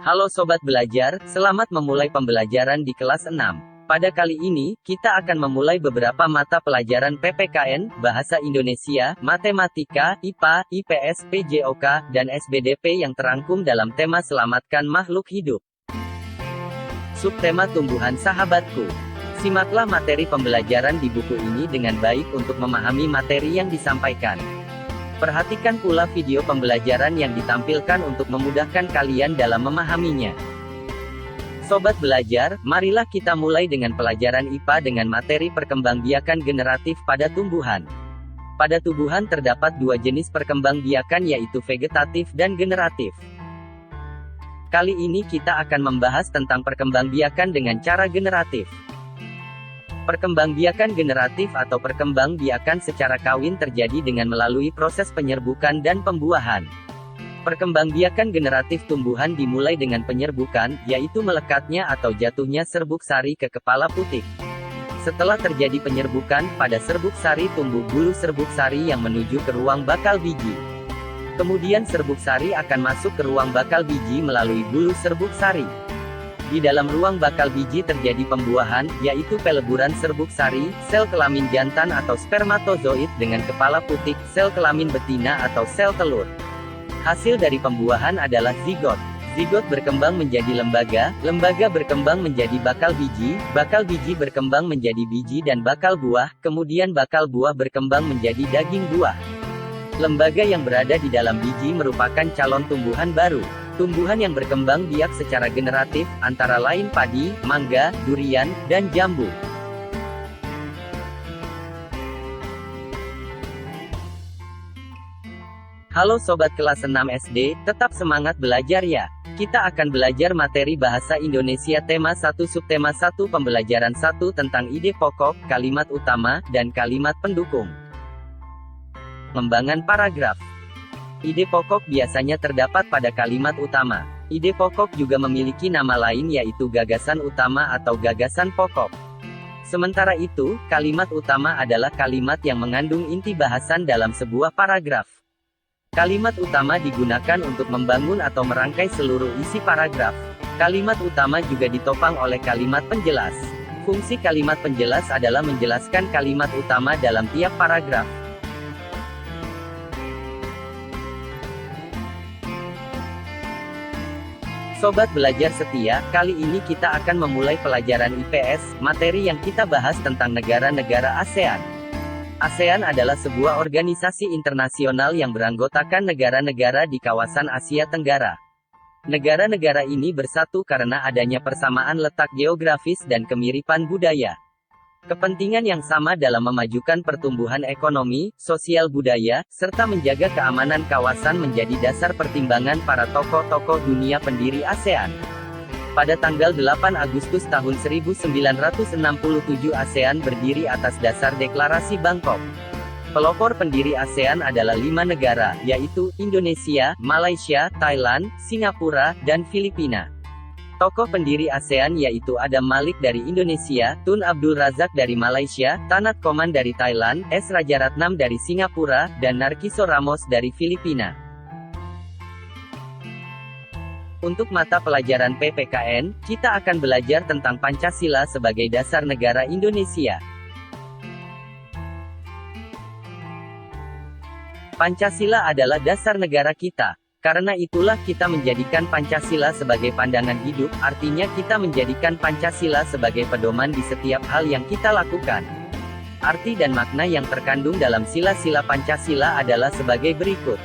Halo Sobat Belajar, selamat memulai pembelajaran di kelas 6. Pada kali ini, kita akan memulai beberapa mata pelajaran PPKN, Bahasa Indonesia, Matematika, IPA, IPS, PJOK, dan SBDP yang terangkum dalam tema Selamatkan Makhluk Hidup. Subtema Tumbuhan Sahabatku. Simaklah materi pembelajaran di buku ini dengan baik untuk memahami materi yang disampaikan. Perhatikan pula video pembelajaran yang ditampilkan untuk memudahkan kalian dalam memahaminya. Sobat belajar, marilah kita mulai dengan pelajaran IPA dengan materi perkembangbiakan generatif pada tumbuhan. Pada tumbuhan terdapat dua jenis perkembangbiakan yaitu vegetatif dan generatif. Kali ini kita akan membahas tentang perkembangbiakan dengan cara generatif. Perkembangbiakan generatif atau perkembangbiakan secara kawin terjadi dengan melalui proses penyerbukan dan pembuahan. Perkembangbiakan generatif tumbuhan dimulai dengan penyerbukan, yaitu melekatnya atau jatuhnya serbuk sari ke kepala putik. Setelah terjadi penyerbukan, pada serbuk sari tumbuh bulu serbuk sari yang menuju ke ruang bakal biji. Kemudian serbuk sari akan masuk ke ruang bakal biji melalui bulu serbuk sari. Di dalam ruang bakal biji terjadi pembuahan, yaitu peleburan serbuk sari, sel kelamin jantan atau spermatozoid dengan kepala putik, sel kelamin betina atau sel telur. Hasil dari pembuahan adalah zigot. Zigot berkembang menjadi lembaga, lembaga berkembang menjadi bakal biji berkembang menjadi biji dan bakal buah, kemudian bakal buah berkembang menjadi daging buah. Lembaga yang berada di dalam biji merupakan calon tumbuhan baru. Tumbuhan yang berkembang biak secara generatif, antara lain padi, mangga, durian, dan jambu. Halo Sobat kelas 6 SD, tetap semangat belajar ya. Kita akan belajar materi Bahasa Indonesia tema 1 subtema 1 pembelajaran 1 tentang ide pokok, kalimat utama, dan kalimat pendukung. Pengembangan paragraf. Ide pokok biasanya terdapat pada kalimat utama. Ide pokok juga memiliki nama lain yaitu gagasan utama atau gagasan pokok. Sementara itu, kalimat utama adalah kalimat yang mengandung inti bahasan dalam sebuah paragraf. Kalimat utama digunakan untuk membangun atau merangkai seluruh isi paragraf. Kalimat utama juga ditopang oleh kalimat penjelas. Fungsi kalimat penjelas adalah menjelaskan kalimat utama dalam tiap paragraf. Sobat belajar setia, kali ini kita akan memulai pelajaran IPS, materi yang kita bahas tentang negara-negara ASEAN. ASEAN adalah sebuah organisasi internasional yang beranggotakan negara-negara di kawasan Asia Tenggara. Negara-negara ini bersatu karena adanya persamaan letak geografis dan kemiripan budaya. Kepentingan yang sama dalam memajukan pertumbuhan ekonomi, sosial budaya, serta menjaga keamanan kawasan menjadi dasar pertimbangan para tokoh-tokoh dunia pendiri ASEAN. Pada tanggal 8 Agustus tahun 1967 ASEAN berdiri atas dasar Deklarasi Bangkok. Pelopor pendiri ASEAN adalah 5 negara, yaitu Indonesia, Malaysia, Thailand, Singapura, dan Filipina. Tokoh pendiri ASEAN yaitu Adam Malik dari Indonesia, Tun Abdul Razak dari Malaysia, Tanat Koman dari Thailand, S. Rajaratnam dari Singapura, dan Narciso Ramos dari Filipina. Untuk mata pelajaran PPKN, kita akan belajar tentang Pancasila sebagai dasar negara Indonesia. Pancasila adalah dasar negara kita. Karena itulah kita menjadikan Pancasila sebagai pandangan hidup, artinya kita menjadikan Pancasila sebagai pedoman di setiap hal yang kita lakukan. Arti dan makna yang terkandung dalam sila-sila Pancasila adalah sebagai berikut.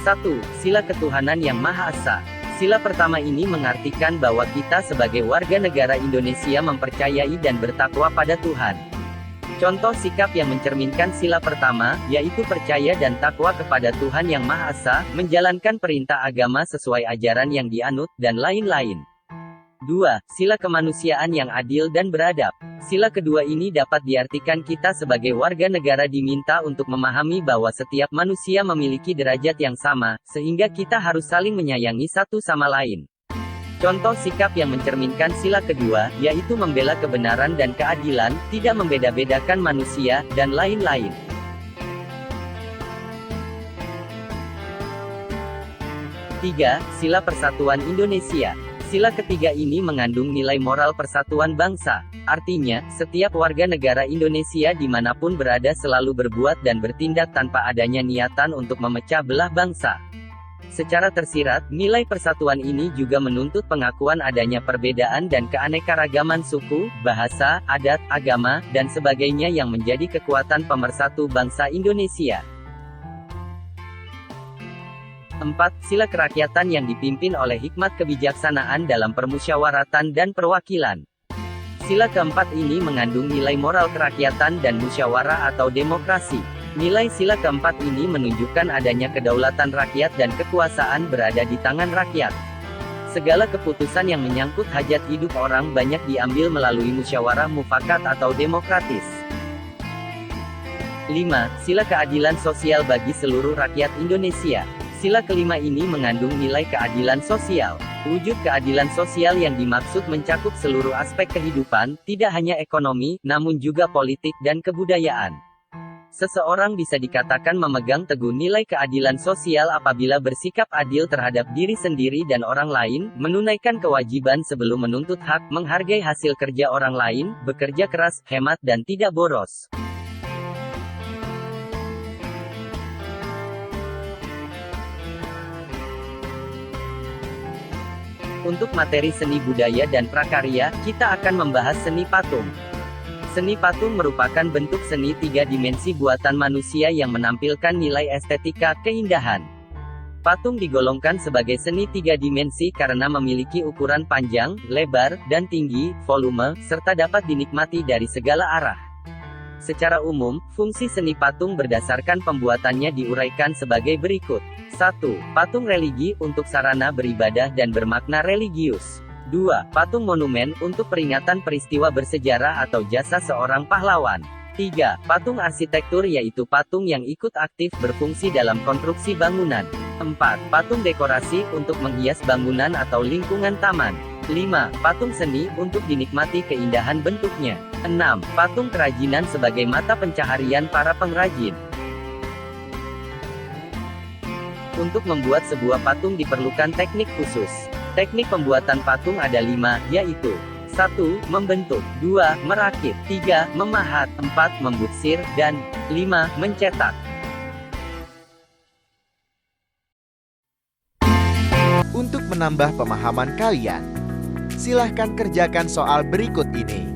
1. Sila Ketuhanan yang Maha Esa. Sila pertama ini mengartikan bahwa kita sebagai warga negara Indonesia mempercayai dan bertakwa pada Tuhan. Contoh sikap yang mencerminkan sila pertama, yaitu percaya dan takwa kepada Tuhan Yang Maha Esa, menjalankan perintah agama sesuai ajaran yang dianut, dan lain-lain. 2. Sila kemanusiaan yang adil dan beradab. Sila kedua ini dapat diartikan kita sebagai warga negara diminta untuk memahami bahwa setiap manusia memiliki derajat yang sama, sehingga kita harus saling menyayangi satu sama lain. Contoh sikap yang mencerminkan sila kedua, yaitu membela kebenaran dan keadilan, tidak membeda-bedakan manusia, dan lain-lain. 3. Sila Persatuan Indonesia. Sila ketiga ini mengandung nilai moral persatuan bangsa. Artinya, setiap warga negara Indonesia dimanapun berada selalu berbuat dan bertindak tanpa adanya niatan untuk memecah belah bangsa. Secara tersirat, nilai persatuan ini juga menuntut pengakuan adanya perbedaan dan keanekaragaman suku, bahasa, adat, agama, dan sebagainya yang menjadi kekuatan pemersatu bangsa Indonesia. 4. Sila kerakyatan yang dipimpin oleh hikmat kebijaksanaan dalam permusyawaratan dan perwakilan. Sila keempat ini mengandung nilai moral kerakyatan dan musyawarah atau demokrasi. Nilai sila keempat ini menunjukkan adanya kedaulatan rakyat dan kekuasaan berada di tangan rakyat. Segala keputusan yang menyangkut hajat hidup orang banyak diambil melalui musyawarah mufakat atau demokratis. 5. Sila keadilan sosial bagi seluruh rakyat Indonesia. Sila kelima ini mengandung nilai keadilan sosial. Wujud keadilan sosial yang dimaksud mencakup seluruh aspek kehidupan, tidak hanya ekonomi, namun juga politik dan kebudayaan. Seseorang bisa dikatakan memegang teguh nilai keadilan sosial apabila bersikap adil terhadap diri sendiri dan orang lain, menunaikan kewajiban sebelum menuntut hak, menghargai hasil kerja orang lain, bekerja keras, hemat dan tidak boros. Untuk materi seni budaya dan prakarya, kita akan membahas seni patung. Seni patung merupakan bentuk seni tiga dimensi buatan manusia yang menampilkan nilai estetika, keindahan. Patung digolongkan sebagai seni tiga dimensi karena memiliki ukuran panjang, lebar, dan tinggi, volume, serta dapat dinikmati dari segala arah. Secara umum, fungsi seni patung berdasarkan pembuatannya diuraikan sebagai berikut. 1. Patung religi, untuk sarana beribadah dan bermakna religius. 2. Patung monumen, untuk peringatan peristiwa bersejarah atau jasa seorang pahlawan. 3. Patung arsitektur, yaitu patung yang ikut aktif berfungsi dalam konstruksi bangunan. 4. Patung dekorasi, untuk menghias bangunan atau lingkungan taman. 5. Patung seni, untuk dinikmati keindahan bentuknya. 6. Patung kerajinan sebagai mata pencaharian para pengrajin. Untuk membuat sebuah patung diperlukan teknik khusus. Teknik pembuatan patung ada 5, yaitu 1. Membentuk, 2. Merakit, 3. Memahat, 4. Membutsir, dan 5. Mencetak. Untuk menambah pemahaman kalian, silahkan kerjakan soal berikut ini.